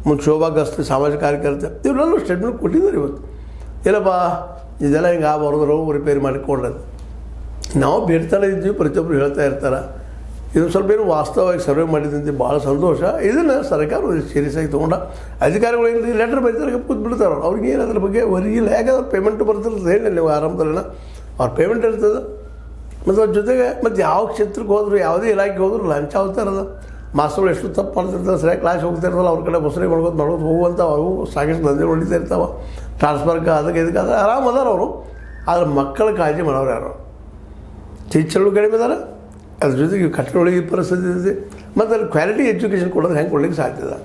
ಮುಂದೆ ಶೋಭಾ ಗಸ್ತಿ ಸಾಮಾಜಿಕ ಕಾರ್ಯಕರ್ತೆ ಇವರೆಲ್ಲೂ ಸ್ಟೇಟ್ಮೆಂಟ್ ಕೊಟ್ಟಿದ್ದಾರೆ ಇವತ್ತು. ಇಲ್ಲಪ್ಪ ಇದೆಲ್ಲ ಹಿಂಗೆ ಆಗಬಾರ್ದು, ರಿಪೇರಿ ಮಾಡಿಕೊಂಡ್ರೆ ನಾವು ಬೇಡ್ತಾನೆ ಇದ್ವಿ, ಪ್ರತಿಯೊಬ್ಬರು ಹೇಳ್ತಾ ಇರ್ತಾರೆ. ಇದು ಸ್ವಲ್ಪ ಏನು ವಾಸ್ತವವಾಗಿ ಸರ್ವೆ ಮಾಡಿದಂತೆ ಭಾಳ ಸಂತೋಷ. ಇದನ್ನು ಸರ್ಕಾರ ಸೀರಿಯಸ್ ಆಗಿ ತೊಗೊಂಡ ಅಧಿಕಾರಿಗಳು ಏನು ಲೆಟ್ರ್ ಬರೀತಾರೆ ಕೂತ್ ಬಿಡ್ತಾರೆ. ಅವ್ರಿಗೆ ಏನು ಅದ್ರ ಬಗ್ಗೆ ವರಿಗಿಲ್ಲ, ಯಾಕಂದ್ರೆ ಪೇಮೆಂಟ್ ಬರ್ತಿರ್ತದೆ. ಹೇಳಿ ನೀವು ಆರಂಭದಲ್ಲಿನ ಅವ್ರ ಪೇಮೆಂಟ್ ಇರ್ತದೆ. ಮತ್ತು ಅದ್ರ ಜೊತೆಗೆ ಮತ್ತು ಯಾವ ಕ್ಷೇತ್ರಕ್ಕೆ ಹೋದ್ರು, ಯಾವುದೇ ಇಲಾಖೆಗೆ ಹೋದ್ರು ಲಂಚ ಹೋಗ್ತಾರದ. ಮಾಸ್ತರ್ಗಳು ಎಷ್ಟು ತಪ್ಪು ಮಾಡ್ತಿರ್ತಾರೆ, ಸರಿಯಾಗಿ ಕ್ಲಾಸ್ ಹೋಗ್ತಿರ್ತಲ್ಲ, ಅವ್ರ ಕಡೆ ಬಸರಿ ಮಾಡ್ಕೋದು ಹೋಗುವಂಥ ಅವು ಸಾಕಷ್ಟು ದಂಧೆ ಹೊಡಿತಾ ಇರ್ತಾವೆ. ಟ್ರಾನ್ಸ್ಫರ್ಗೆ ಅದಕ್ಕೆ ಇದಕ್ಕೆ ಆದರೆ ಆರಾಮ ಅದಾರ ಅವರು. ಆದರೆ ಮಕ್ಕಳ ಕಾಳಜಿ ಮಾಡೋರು ಯಾರು? ಟೀಚರ್ಗಳು ಕಡಿಮೆ ಇದ್ದಾರೆ, ಅದ್ರ ಜೊತೆಗೆ ಕಟ್ಟಡಗಳಿಗೆ ಪರಿಸ್ಥಿತಿ ಇದೆ. ಮತ್ತು ಅಲ್ಲಿ ಕ್ವಾಲಿಟಿ ಎಜುಕೇಷನ್ ಕೊಡೋದು ಹೆಂಗೆ ಕೊಡ್ಲಿಕ್ಕೆ ಸಾಧ್ಯ ಇದೆ?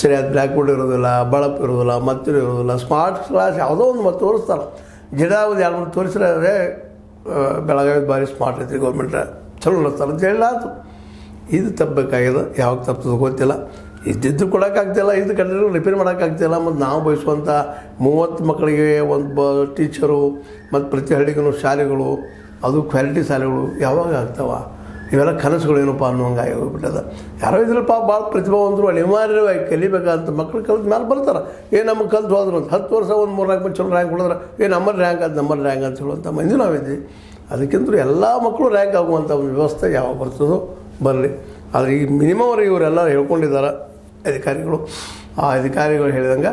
ಸರಿಯಾದ ಬ್ಲ್ಯಾಕ್ ಬೋರ್ಡ್ ಇರೋದಿಲ್ಲ, ಬಳಪ್ ಇರೋದಿಲ್ಲ, ಮತ್ತೂ ಇರೋದಿಲ್ಲ. ಸ್ಮಾರ್ಟ್ ಕ್ಲಾಸ್ ಯಾವುದೋ ಒಂದು ಮತ್ತು ತೋರಿಸ್ತಾರೆ. ಗಿಡ ಒಂದು 2-3 ತೋರಿಸಿದ್ರೆ ಬೆಳಗಾವಿ ಭಾರಿ ಸ್ಮಾರ್ಟ್ ಐತಿ, ಗೌರ್ಮೆಂಟ್ ಚಲೋ ನಡೆಸ್ತಾರೆ ಅಂತ ಹೇಳಾತು. ಇದು ತಪ್ಪಬೇಕಾಗಿದೆ. ಯಾವಾಗ ತಪ್ಪದು ಗೊತ್ತಿಲ್ಲ. ಇದ್ದಿದ್ದು ಕೊಡೋಕ್ಕಾಗ್ತಿಲ್ಲ, ಇದು ಕಟ್ಟಡ ರಿಪೇರಿ ಮಾಡೋಕ್ಕಾಗ್ತಿಲ್ಲ. ಮತ್ತು ನಾವು ಬಯಸುವಂಥ 30 ಮಕ್ಕಳಿಗೆ ಒಂದು ಟೀಚರು ಮತ್ತು ಪ್ರತಿ ಹಳ್ಳಿಗೂ ಶಾಲೆಗಳು, ಅದು ಕ್ವಾಲಿಟಿ ಶಾಲೆಗಳು ಯಾವಾಗ ಆಗ್ತಾವ? ಇವೆಲ್ಲ ಕನಸುಗಳು ಏನಪ್ಪ ಅನ್ನೋಂಗೆ ಆಗೋಗ್ಬಿಟ್ಟದ. ಯಾರೋ ಇದ್ರಪ್ಪ ಭಾಳ ಪ್ರತಿಭಾವಂತರು ಅನಿವಾರ್ಯವಾಗಿ ಕಲಿಬೇಕಂತ ಮಕ್ಕಳು ಕಲಿತ ಮೇಲೆ ಬರ್ತಾರೆ. ನಮಗೆ ಕಲ್ತು ಹೋದ್ರು ಅಂತ 10 ವರ್ಷ ಒಂದು 3-4 ಮಂದಿ ಚಲೋ ರ್ಯಾಂಕ್ ಕೊಡಿದ್ರೆ ನಮ್ಮಲ್ಲಿ ರ್ಯಾಂಕ್ ಅಂತ ಹೇಳುವಂಥ ಮಂದಿ ನಾವಿದ್ವಿ. ಅದಕ್ಕಿಂತ ಎಲ್ಲ ಮಕ್ಕಳು ರ್ಯಾಂಕ್ ಆಗುವಂಥ ಒಂದು ವ್ಯವಸ್ಥೆ ಯಾವಾಗ ಬರ್ತದೋ ಬರಲಿ. ಆದರೆ ಈ ಮಿನಿಮಮ್ ಅವ್ರಿಗೆ ಇವರೆಲ್ಲ ಹೇಳ್ಕೊಂಡಿದ್ದಾರೆ ಅಧಿಕಾರಿಗಳು. ಆ ಅಧಿಕಾರಿಗಳು ಹೇಳಿದಂಗೆ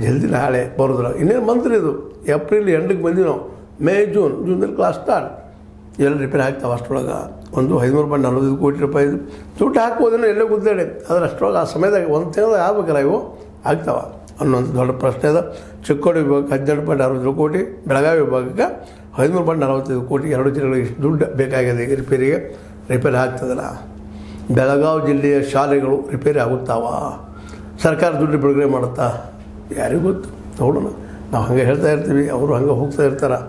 ಜಲ್ದಿ ನಾಳೆ ಬರೋದ್ರ. ಇನ್ನೇನು ಮಂತ್ರಿ ಇದು ಏಪ್ರಿಲ್ ಎಂಡಿಗೆ ಬಂದ್ವಿ ನಾವು. ಮೇ ಜೂನ್ದಲ್ಲಿ ಕ್ಲಾಸ್ ಸ್ಟಾರ್ಟ್. ಎಲ್ಲ ರಿಪೇರಿ ಆಗ್ತಾವೆ. ಅಷ್ಟರೊಳಗೆ ಒಂದು 545 ಕೋಟಿ ರೂಪಾಯಿ ದುಡ್ಡು ಹಾಕ್ಬೋದೇನೋ ಎಲ್ಲೋ ಗುದ್ದಾಡಿ. ಆದರೆ ಅಷ್ಟರೊಳಗೆ ಆ ಸಮಯದಾಗ ಒಂದು ತಿಂಗಳು ಆಗ್ಬೇಕಲ್ಲ ಇವು ಆಗ್ತಾವೆ ಅನ್ನೋದು ದೊಡ್ಡ ಪ್ರಶ್ನೆ ಅದ. ಚಿಕ್ಕೋಡಿ ವಿಭಾಗಕ್ಕೆ 18.60 ಕೋಟಿ, ಬೆಳಗಾವಿ ವಿಭಾಗಕ್ಕೆ 13.45 ಕೋಟಿ. 2 ಜಿಲ್ಲೆಗಳಿಗೆ ಇಷ್ಟು ದುಡ್ಡು ಬೇಕಾಗಿದೆ ಈಗ ರಿಪೇರಿಗೆ. ರಿಪೇರಿ ಆಗ್ತದಲ್ಲ. ಬೆಳಗಾವಿ ಜಿಲ್ಲೆಯ ಶಾಲೆಗಳು ರಿಪೇರಿ ಆಗುತ್ತಾವ? ಸರ್ಕಾರ ದುಡ್ಡು ಬಿಡುಗಡೆ ಮಾಡುತ್ತಾ? ಯಾರಿಗೂ ಗೊತ್ತು. ನೋಡೋಣ. ನಾವು ಹಂಗೆ ಹೇಳ್ತಾ ಇರ್ತೀವಿ, ಅವರು ಹಂಗೆ ಹೋಗ್ತಾ ಇರ್ತಾರೆ.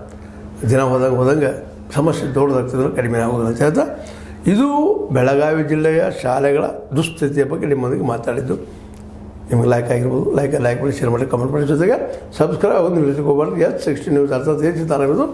ದಿನ ಹೋದಂಗೆ ಸಮಸ್ಯೆ ದೊಡ್ಡದಾಗ್ತದೆ, ಕಡಿಮೆ ಆಗೋದಿಲ್ಲ ಅಂತ ಹೇಳ್ತಾ ಇದು ಬೆಳಗಾವಿ ಜಿಲ್ಲೆಯ ಶಾಲೆಗಳ ದುಸ್ಥಿತಿಯ ಬಗ್ಗೆ ನಿಮ್ಮೊಂದಿಗೆ ಮಾತಾಡಿದ್ದು. ನಿಮಗೆ ಲೈಕ್ ಆಗಿರ್ಬೋದು. ಲೈಕ್ ಮಾಡಿ, ಶೇರ್ ಮಾಡಿ, ಕಮೆಂಟ್ ಮಾಡಿ. ಜೊತೆಗೆ ಸಬ್ಸ್ಕ್ರೈಬ್ ಆಗೋದು ನಿಲ್ಲಿಸಕ್ಕೆ ಹೋಗ್ಬಾರ್ದು. S60 ನ್ಯೂಸ್ ಅರ್ಥಾತ್ ಹೆಚ್ಚು ತಾನಿರೋದು